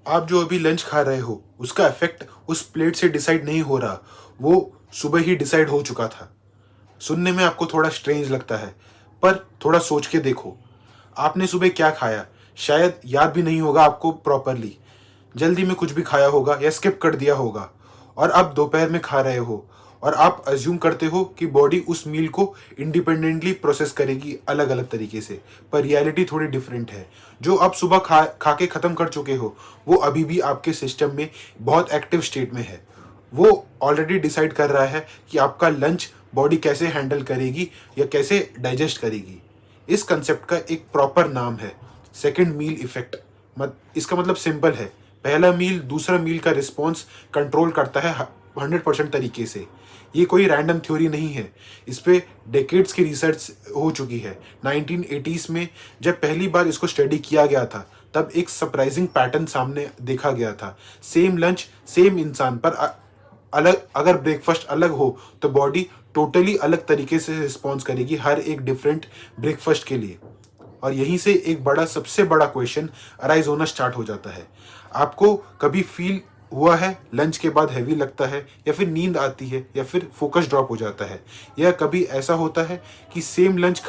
आप जो अभी लंच खा रहे हो उसका इफेक्ट उस प्लेट से डिसाइड नहीं हो रहा, वो सुबह ही डिसाइड हो चुका था। सुनने में आपको थोड़ा स्ट्रेंज लगता है, पर थोड़ा सोच के देखो, आपने सुबह क्या खाया शायद याद भी नहीं होगा आपको प्रॉपरली। जल्दी में कुछ भी खाया होगा या स्किप कर दिया होगा, और आप दोपहर में खा रहे हो और आप अज्यूम करते हो कि बॉडी उस मील को इंडिपेंडेंटली प्रोसेस करेगी अलग अलग तरीके से। पर रियलिटी थोड़ी डिफरेंट है। जो आप सुबह खा खा के ख़त्म कर चुके हो वो अभी भी आपके सिस्टम में बहुत एक्टिव स्टेट में है। वो ऑलरेडी डिसाइड कर रहा है कि आपका लंच बॉडी कैसे हैंडल करेगी या कैसे डाइजेस्ट करेगी। इस कंसेप्ट का एक प्रॉपर नाम है सेकेंड मील इफेक्ट। इसका मतलब सिंपल है, पहला मील दूसरा मील का रिस्पॉन्स कंट्रोल करता है 100% तरीके से। ये कोई रैंडम थ्योरी नहीं है, इस पे डेकेड्स की रिसर्च हो चुकी है। 1980s में जब पहली बार इसको स्टडी किया गया था तब एक सरप्राइजिंग पैटर्न सामने देखा गया था। सेम लंच सेम इंसान पर अलग अगर ब्रेकफास्ट अलग हो तो बॉडी टोटली अलग तरीके से रिस्पॉन्स करेगी हर एक डिफरेंट ब्रेकफास्ट के लिए। और यहीं से एक सबसे बड़ा क्वेश्चन अराइज होना स्टार्ट हो जाता है। आपको कभी फील हुआ है लंच के बाद हैवी लगता है, या फिर नींद आती है, या फिर फोकस ड्रॉप हो जाता है, या कभी ऐसा होता है कि सेम लंच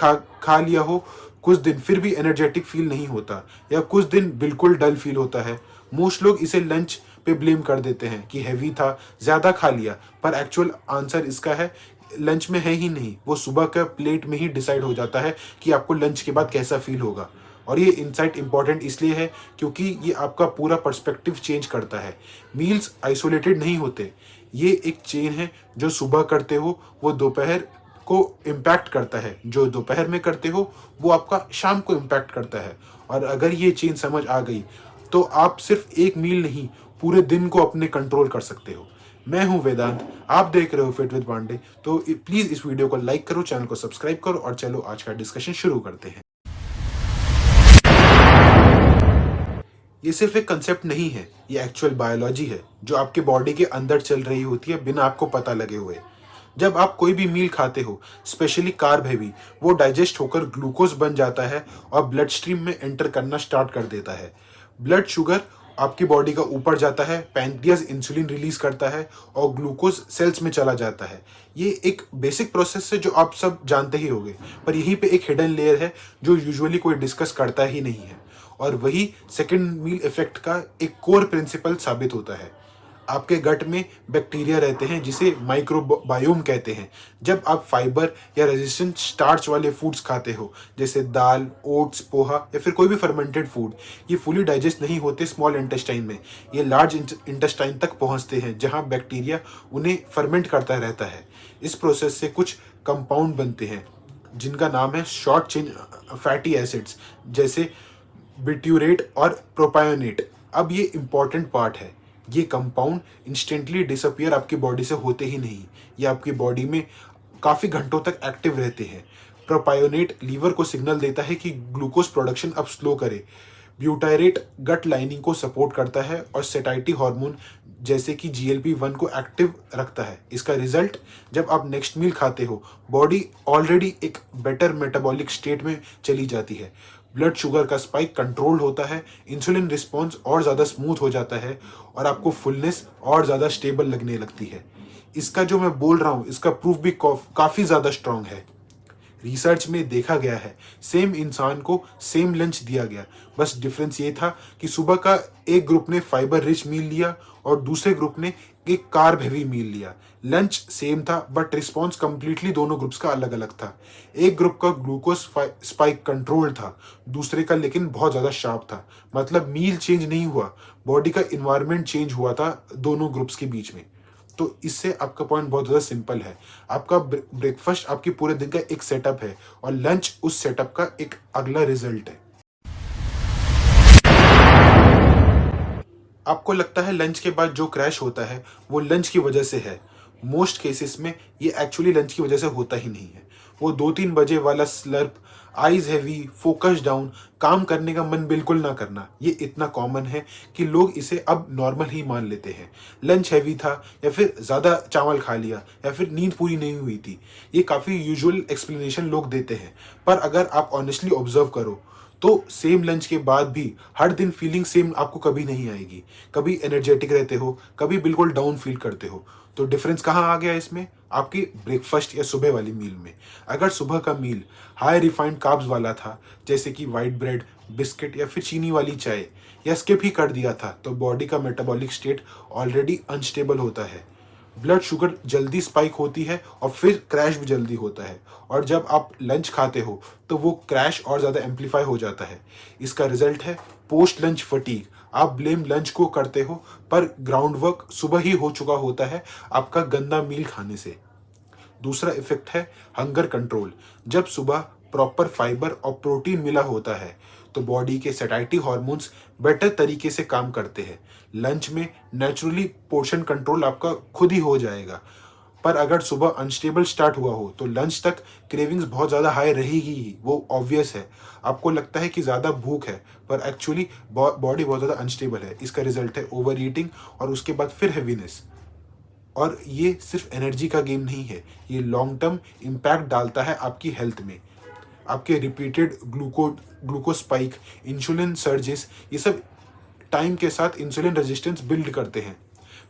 खा लिया हो कुछ दिन फिर भी एनर्जेटिक फील नहीं होता, या कुछ दिन बिल्कुल डल फील होता है। मोस्ट लोग इसे लंच पे ब्लेम कर देते हैं कि हैवी था, ज़्यादा खा लिया, पर एक्चुअल आंसर इसका है लंच में है ही नहीं, वो सुबह का प्लेट में ही डिसाइड हो जाता है कि आपको लंच के बाद कैसा फील होगा। और ये इंसाइट इंपॉर्टेंट इसलिए है क्योंकि ये आपका पूरा पर्सपेक्टिव चेंज करता है। मील्स आइसोलेटेड नहीं होते, ये एक चेन है। जो सुबह करते हो वो दोपहर को इम्पैक्ट करता है, जो दोपहर में करते हो वो आपका शाम को इम्पैक्ट करता है। और अगर ये चेन समझ आ गई तो आप सिर्फ एक मील नहीं पूरे दिन को अपने कंट्रोल कर सकते हो। मैं हूं वेदांत, आप देख रहे हो फिट विद पांडे। तो प्लीज इस वीडियो को लाइक करो, चैनल को सब्सक्राइब करो, और चलो आज का डिस्कशन शुरू करते हैं। ये सिर्फ एक कंसेप्ट नहीं है, ये एक्चुअल बायोलॉजी है जो आपके बॉडी के अंदर चल रही होती है बिना आपको पता लगे हुए। जब आप कोई भी मील खाते हो, स्पेशली कार्ब हैवी, वो डाइजेस्ट होकर ग्लूकोज बन जाता है और ब्लड स्ट्रीम में एंटर करना स्टार्ट कर देता है। ब्लड शुगर आपकी बॉडी का ऊपर जाता है, पैंक्रियाज इंसुलिन रिलीज करता है और ग्लूकोज सेल्स में चला जाता है। ये एक बेसिक प्रोसेस है जो आप सब जानते ही होंगे, पर यहीं पे एक हिडन लेयर है जो यूजुअली कोई डिस्कस करता ही नहीं है। और वही सेकेंड मील इफेक्ट का एक कोर प्रिंसिपल साबित होता है। आपके गट में बैक्टीरिया रहते हैं जिसे माइक्रोबायोम कहते हैं। जब आप फाइबर या रेजिस्टेंट स्टार्च वाले फूड्स खाते हो, जैसे दाल, ओट्स, पोहा या फिर कोई भी फर्मेंटेड फूड, ये फुली डाइजेस्ट नहीं होते स्मॉल इंटेस्टाइन में, ये लार्ज इंटेस्टाइन तक पहुंचते हैं जहां बैक्टीरिया उन्हें फर्मेंट करता रहता है। इस प्रोसेस से कुछ कंपाउंड बनते हैं जिनका नाम है शॉर्ट चेन फैटी एसिड्स, जैसे बिट्यूरेट और प्रोपायोनेट। अब ये इंपॉर्टेंट पार्ट है, ये कंपाउंड इंस्टेंटली डिसअपियर आपकी बॉडी से होते ही नहीं, ये आपकी बॉडी में काफ़ी घंटों तक एक्टिव रहते हैं। प्रोपायोनेट लीवर को सिग्नल देता है कि ग्लूकोज प्रोडक्शन अब स्लो करे। ब्यूटायरेट गट लाइनिंग को सपोर्ट करता है और सेटाइटी हार्मोन जैसे कि GLP-1 को एक्टिव रखता है। इसका रिजल्ट, जब आप नेक्स्ट मील खाते हो बॉडी ऑलरेडी एक बेटर मेटाबॉलिक स्टेट में चली जाती है। ब्लड शुगर का स्पाइक कंट्रोल होता है, इंसुलिन रिस्पॉन्स और ज़्यादा स्मूथ हो जाता है और आपको फुलनेस और ज़्यादा स्टेबल लगने लगती है। इसका जो मैं बोल रहा हूँ इसका प्रूफ भी काफ़ी ज़्यादा स्ट्रांग है। रिसर्च में देखा गया है, सेम इंसान को सेम लंच दिया गया, बस डिफरेंस ये था कि सुबह का एक ग्रुप ने फाइबर रिच मील लिया और दूसरे ग्रुप ने एक कार्ब हेवी मील लिया। लंच सेम था बट रिस्पॉन्स कंप्लीटली दोनों ग्रुप्स का अलग अलग था। एक ग्रुप का ग्लूकोज स्पाइक कंट्रोल था, दूसरे का लेकिन बहुत ज़्यादा शार्प था। मतलब मील चेंज नहीं हुआ, बॉडी का इन्वायरमेंट चेंज हुआ था दोनों ग्रुप्स के बीच में। तो इससे आपका पॉइंट बहुत ज़्यादा सिंपल है। आपका ब्रेकफास्ट आपके पूरे दिन का एक सेटअप है और लंच उस सेटअप का एक अगला रिजल्ट है। आपको लगता है लंच के बाद जो क्रैश होता है वो लंच की वजह से है। मोस्ट केसेस में ये एक्चुअली लंच की वजह से होता ही नहीं है। वो 2-3 बजे वाला slump, eyes heavy, focus down, काम करने का मन बिल्कुल ना करना, ये इतना कॉमन है कि लोग इसे अब नॉर्मल ही मान लेते हैं। लंच हैवी था, या फिर ज़्यादा चावल खा लिया, या फिर नींद पूरी नहीं हुई थी, ये काफ़ी यूजुअल एक्सप्लेनेशन लोग देते हैं। पर अगर आप ऑनेस्टली ऑब्जर्व करो तो सेम लंच के बाद भी हर दिन फीलिंग सेम आपको कभी नहीं आएगी। कभी एनर्जेटिक रहते हो, कभी बिल्कुल डाउन फील करते हो। तो डिफरेंस कहाँ आ गया इसमें? आपकी ब्रेकफास्ट या सुबह वाली मील में। अगर सुबह का मील हाई रिफाइंड कार्ब्स वाला था, जैसे कि वाइट ब्रेड, बिस्किट या फिर चीनी वाली चाय, या स्किप ही कर दिया था, तो बॉडी का मेटाबॉलिक स्टेट ऑलरेडी अनस्टेबल होता है। ब्लड शुगर जल्दी स्पाइक होती है और फिर क्रैश भी जल्दी होता है। और जब आप लंच खाते हो तो वो क्रैश और ज़्यादा एम्पलीफाई हो जाता है। इसका रिजल्ट है पोस्ट लंच फटीग। आप ब्लेम लंच को करते हो, पर ग्राउंड वर्क सुबह ही हो चुका होता है आपका गंदा मील खाने से। दूसरा इफेक्ट है हंगर कंट्रोल। जब सुबह प्रॉपर फाइबर और प्रोटीन मिला होता है तो बॉडी के सैटिस्फैक्टरी हार्मोन्स बेटर तरीके से काम करते हैं। लंच में नेचुरली पोर्शन कंट्रोल आपका खुद ही हो जाएगा। पर अगर सुबह अनस्टेबल स्टार्ट हुआ हो तो लंच तक क्रेविंग्स बहुत ज़्यादा हाई रहेगी ही, वो ऑब्वियस है। आपको लगता है कि ज़्यादा भूख है, पर एक्चुअली बॉडी बहुत ज़्यादा अनस्टेबल है। इसका रिजल्ट है ओवर ईटिंग और उसके बाद फिर हैवीनेस। और ये सिर्फ एनर्जी का गेम नहीं है, ये लॉन्ग टर्म इम्पैक्ट डालता है आपकी हेल्थ में। आपके रिपीटेड ग्लूको स्पाइक, इंसुलिन सर्जेस, ये सब टाइम के साथ इंसुलिन रेजिस्टेंस बिल्ड करते हैं।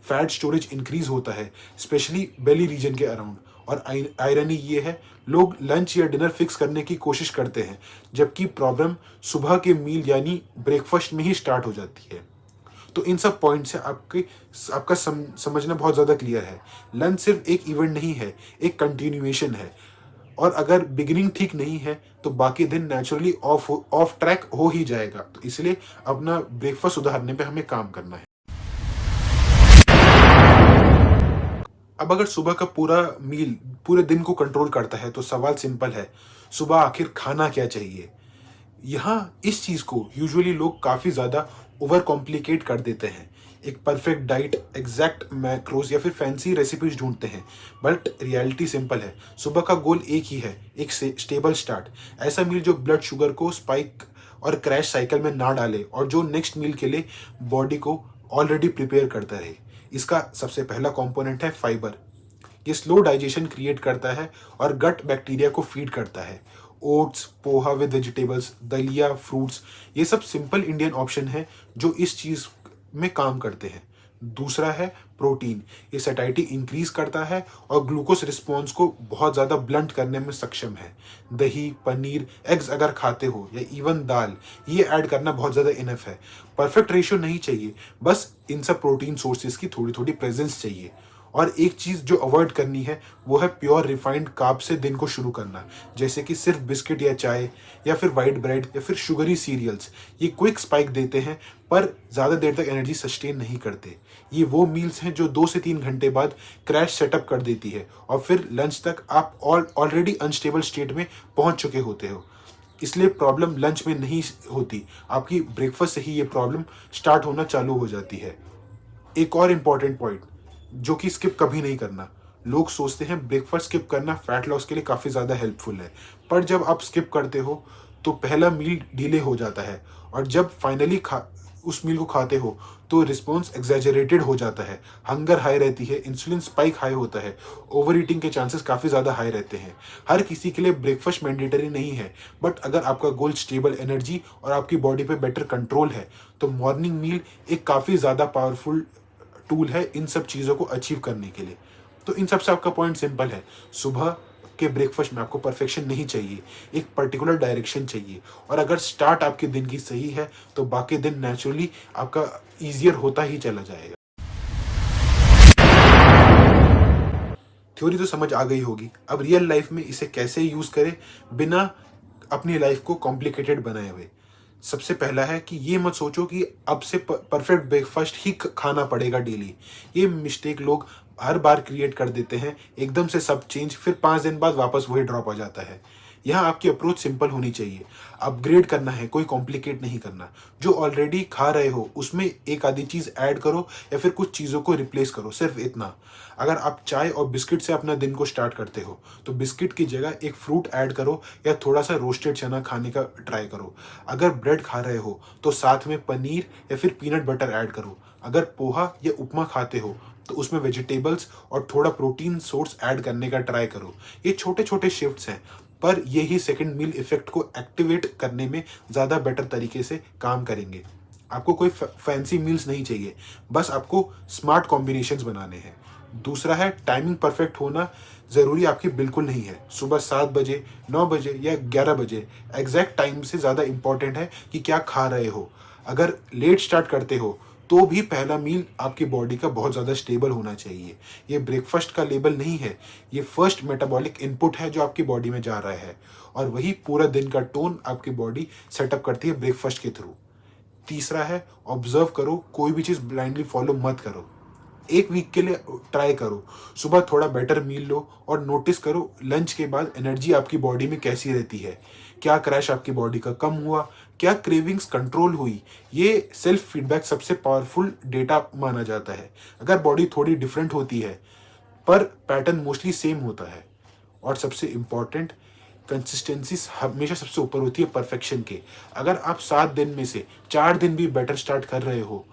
फैट स्टोरेज इंक्रीज होता है, स्पेशली बेली रीजन के अराउंड। और आयरनी ये है, लोग लंच या डिनर फिक्स करने की कोशिश करते हैं, जबकि प्रॉब्लम सुबह के मील यानी ब्रेकफास्ट में ही स्टार्ट हो जाती है। तो इन सब पॉइंट से आपका समझना बहुत ज़्यादा क्लियर है। लंच सिर्फ एक इवेंट नहीं है, एक कंटिन्यूएशन है। और अगर बिगिनिंग ठीक नहीं है तो बाकी दिन नेचुरली ऑफ ट्रैक हो ही जाएगा। तो इसलिए अपना ब्रेकफास्ट सुधारने पे हमें काम करना है। अब अगर सुबह का पूरा मील पूरे दिन को कंट्रोल करता है तो सवाल सिंपल है, सुबह आखिर खाना क्या चाहिए? यहाँ इस चीज़ को यूजुअली लोग काफ़ी ज़्यादा ओवर कॉम्प्लिकेट कर देते हैं। एक परफेक्ट डाइट, एग्जैक्ट मैक्रोज या फिर फैंसी रेसिपीज ढूंढते हैं। बट रियलिटी सिंपल है, सुबह का गोल एक ही है, एक स्टेबल स्टार्ट। ऐसा मील जो ब्लड शुगर को स्पाइक और क्रैश साइकिल में ना डाले और जो नेक्स्ट मील के लिए बॉडी को ऑलरेडी प्रिपेयर करता रहे। इसका सबसे पहला कंपोनेंट है फाइबर। ये स्लो डाइजेशन क्रिएट करता है और गट बैक्टीरिया को फीड करता है। ओट्स, पोहा विद वेजिटेबल्स, दलिया, फ्रूट्स, ये सब सिंपल इंडियन ऑप्शन है जो इस चीज़ में काम करते हैं। दूसरा है प्रोटीन। ये सैटिस्फैक्टरी इंक्रीज करता है और ग्लूकोज रिस्पॉन्स को बहुत ज़्यादा ब्लंट करने में सक्षम है। दही, पनीर, एग्स अगर खाते हो या इवन दाल, ये ऐड करना बहुत ज़्यादा इनफ है। परफेक्ट रेशियो नहीं चाहिए, बस इन सब प्रोटीन सोर्सेज की थोड़ी थोड़ी प्रेजेंस चाहिए। और एक चीज़ जो अवॉइड करनी है वो है प्योर रिफाइंड कार्ब से दिन को शुरू करना, जैसे कि सिर्फ बिस्किट या चाय या फिर वाइट ब्रेड या फिर शुगरी सीरियल्स। ये क्विक स्पाइक देते हैं पर ज़्यादा देर तक एनर्जी सस्टेन नहीं करते। ये वो मील्स हैं जो 2 से 3 घंटे बाद क्रैश सेटअप कर देती है और फिर लंच तक आप ऑलरेडी अनस्टेबल स्टेट में पहुंच चुके होते हो। इसलिए प्रॉब्लम लंच में नहीं होती, आपकी ब्रेकफास्ट से ही ये प्रॉब्लम स्टार्ट होना चालू हो जाती है। एक और इम्पॉर्टेंट पॉइंट जो कि स्किप कभी नहीं करना। लोग सोचते हैं ब्रेकफास्ट स्किप करना फैट लॉस के लिए काफ़ी ज़्यादा हेल्पफुल है, पर जब आप स्किप करते हो तो पहला मील डिले हो जाता है और जब फाइनली उस मील को खाते हो तो रिस्पॉन्स एग्जैजरेटेड हो जाता है। हंगर हाई रहती है, इंसुलिन स्पाइक हाई होता है, ओवर ईटिंग के चांसेस काफ़ी ज़्यादा हाई रहते हैं। हर किसी के लिए ब्रेकफास्ट मैंडेटरी नहीं है, बट अगर आपका गोल स्टेबल एनर्जी और आपकी बॉडी पे बेटर कंट्रोल है तो मॉर्निंग मील एक काफ़ी ज़्यादा पावरफुल टूल है इन सब चीज़ों को अचीव करने के लिए। तो इन सब से आपका पॉइंट सिंपल है, सुबह के ब्रेकफास्ट में आपको परफेक्शन नहीं चाहिए, एक पर्टिकुलर डायरेक्शन चाहिए। और अगर स्टार्ट आपके दिन की सही है तो बाकी दिन नेचुरली आपका ईजियर होता ही चला जाएगा। थ्योरी तो समझ आ गई होगी, अब रियल लाइफ में इसे कैसे यूज़ करें बिना अपनी लाइफ को कॉम्प्लिकेटेड बनाए हुए। सबसे पहला है कि ये मत सोचो कि अब से परफेक्ट ब्रेकफास्ट ही खाना पड़ेगा डेली। ये मिस्टेक लोग हर बार क्रिएट कर देते हैं, एकदम से सब चेंज, फिर 5 दिन बाद वापस वही ड्रॉप आ जाता है। यहाँ आपकी अप्रोच सिंपल होनी चाहिए, अपग्रेड करना है, कोई कॉम्प्लिकेट नहीं करना। जो ऑलरेडी खा रहे हो उसमें एक आधी चीज़ ऐड करो या फिर कुछ चीज़ों को रिप्लेस करो, सिर्फ इतना। अगर आप चाय और बिस्किट से अपना दिन को स्टार्ट करते हो तो बिस्किट की जगह एक फ्रूट ऐड करो या थोड़ा सा रोस्टेड चना खाने का ट्राई करो। अगर ब्रेड खा रहे हो तो साथ में पनीर या फिर पीनट बटर ऐड करो। अगर पोहा या उपमा खाते हो तो उसमें वेजिटेबल्स और थोड़ा प्रोटीन सोर्स ऐड करने का ट्राई करो। ये छोटे छोटे शिफ्ट्स हैं, पर ये ही सेकंड मील इफेक्ट को एक्टिवेट करने में ज़्यादा बेटर तरीके से काम करेंगे। आपको कोई फैंसी मील्स नहीं चाहिए, बस आपको स्मार्ट कॉम्बिनेशंस बनाने हैं। दूसरा है, टाइमिंग परफेक्ट होना ज़रूरी आपकी बिल्कुल नहीं है। सुबह 7 बजे, 9 बजे या 11 बजे एग्जैक्ट टाइम से ज़्यादा इंपॉर्टेंट है कि क्या खा रहे हो। अगर लेट स्टार्ट करते हो तो भी पहला मील आपकी बॉडी का बहुत ज़्यादा स्टेबल होना चाहिए। ये ब्रेकफास्ट का लेबल नहीं है, ये फर्स्ट मेटाबॉलिक इनपुट है जो आपकी बॉडी में जा रहा है, और वही पूरा दिन का टोन आपकी बॉडी सेटअप करती है ब्रेकफास्ट के थ्रू। तीसरा है, ऑब्जर्व करो, कोई भी चीज़ ब्लाइंडली फॉलो मत करो। 1 वीक के लिए ट्राई करो, सुबह थोड़ा बेटर मील लो और नोटिस करो लंच के बाद एनर्जी आपकी बॉडी में कैसी रहती है। क्या क्रैश आपकी बॉडी का कम हुआ, क्या क्रेविंग्स कंट्रोल हुई। ये सेल्फ फीडबैक सबसे पावरफुल डेटा माना जाता है। अगर बॉडी थोड़ी डिफरेंट होती है पर पैटर्न मोस्टली सेम होता है। और सबसे इम्पॉर्टेंट, कंसिस्टेंसी हमेशा सबसे ऊपर होती है परफेक्शन के। अगर आप 7 दिन में से 4 दिन भी बेटर स्टार्ट कर रहे हो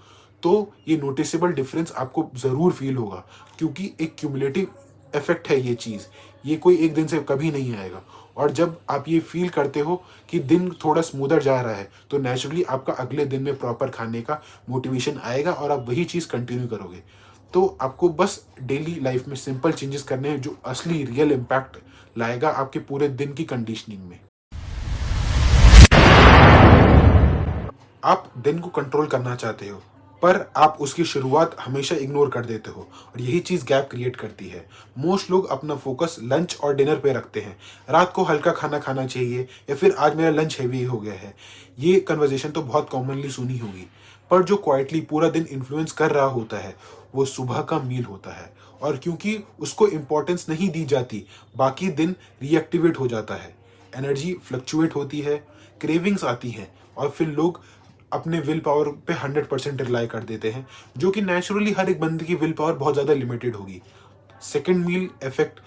तो ये नोटिसेबल डिफरेंस आपको ज़रूर फील होगा, क्योंकि एक क्यूमुलेटिव इफेक्ट है ये चीज़। ये कोई एक दिन से कभी नहीं आएगा। और जब आप ये फील करते हो कि दिन थोड़ा स्मूदर जा रहा है तो नेचुरली आपका अगले दिन में प्रॉपर खाने का मोटिवेशन आएगा और आप वही चीज़ कंटिन्यू करोगे। तो आपको बस डेली लाइफ में सिंपल चेंजेस करने हैं जो असली रियल इम्पैक्ट लाएगा आपके पूरे दिन की कंडीशनिंग में। आप दिन को कंट्रोल करना चाहते हो पर आप उसकी शुरुआत हमेशा इग्नोर कर देते हो, और यही चीज़ गैप क्रिएट करती है। मोस्ट लोग अपना फोकस लंच और डिनर पे रखते हैं। रात को हल्का खाना खाना चाहिए या फिर आज मेरा लंच हैवी हो गया है। ये कन्वर्जेशन तो बहुत कॉमनली सुनी होगी, पर जो क्वाइटली पूरा दिन इन्फ्लुएंस कर रहा होता है वो सुबह का मील होता है। और क्योंकि उसको इम्पोर्टेंस नहीं दी जाती, बाकी दिन रीएक्टिवेट हो जाता है, एनर्जी फ्लक्चुएट होती है, क्रेविंग्स आती हैं, और फिर लोग अपने विल पावर पे 100% रिलाई कर देते हैं, जो कि नेचुरली हर एक बंदे की विल पावर बहुत ज़्यादा लिमिटेड होगी। सेकेंड मील इफेक्ट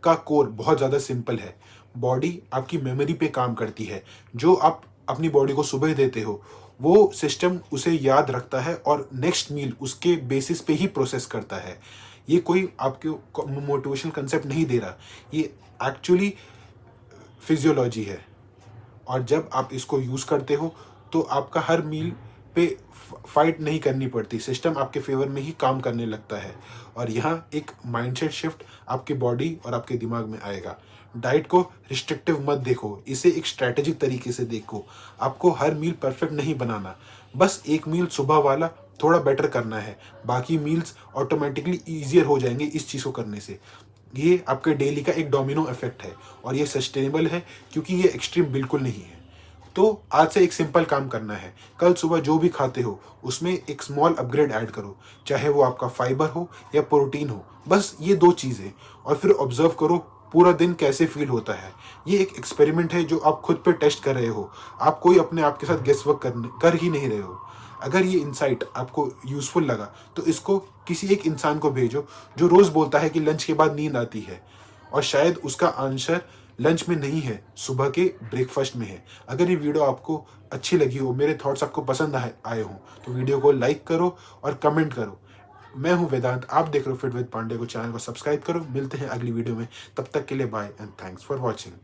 का कोर बहुत ज़्यादा सिंपल है। बॉडी आपकी मेमोरी पे काम करती है। जो आप अपनी बॉडी को सुबह देते हो वो सिस्टम उसे याद रखता है और नेक्स्ट मील उसके बेसिस पे ही प्रोसेस करता है। ये कोई आपको मोटिवेशनल कंसेप्ट नहीं दे रहा, ये एक्चुअली फिजियोलॉजी है। और जब आप इसको यूज़ करते हो तो आपका हर मील पे फाइट नहीं करनी पड़ती, सिस्टम आपके फेवर में ही काम करने लगता है। और यहाँ एक माइंडसेट शिफ्ट आपके बॉडी और आपके दिमाग में आएगा। डाइट को रिस्ट्रिक्टिव मत देखो, इसे एक स्ट्रैटेजिक तरीके से देखो। आपको हर मील परफेक्ट नहीं बनाना, बस एक मील सुबह वाला थोड़ा बेटर करना है, बाकी मील्स ऑटोमेटिकली ईजियर हो जाएंगे इस चीज़ को करने से। ये आपके डेली का एक डोमिनो इफेक्ट है और ये सस्टेनेबल है, क्योंकि ये एक्सट्रीम बिल्कुल नहीं है। तो आज से एक सिंपल काम करना है, कल सुबह जो भी खाते हो उसमें एक स्मॉल अपग्रेड ऐड करो, चाहे वो आपका फाइबर हो या प्रोटीन हो, बस ये 2 चीज़ें। और फिर ऑब्जर्व करो पूरा दिन कैसे फील होता है। ये एक एक्सपेरिमेंट है जो आप खुद पे टेस्ट कर रहे हो, आप कोई अपने आप के साथ गेस वर्क कर ही नहीं रहे हो। अगर ये इंसाइट आपको यूजफुल लगा तो इसको किसी एक इंसान को भेजो जो रोज़ बोलता है कि लंच के बाद नींद आती है, और शायद उसका आंसर लंच में नहीं है, सुबह के ब्रेकफास्ट में है। अगर ये वीडियो आपको अच्छी लगी हो, मेरे थॉट्स आपको पसंद आए हों, तो वीडियो को लाइक करो और कमेंट करो। मैं हूं वेदांत, आप देख रहे हो फिट विद पांडे को। चैनल को सब्सक्राइब करो। मिलते हैं अगली वीडियो में, तब तक के लिए bye and thanks for watching.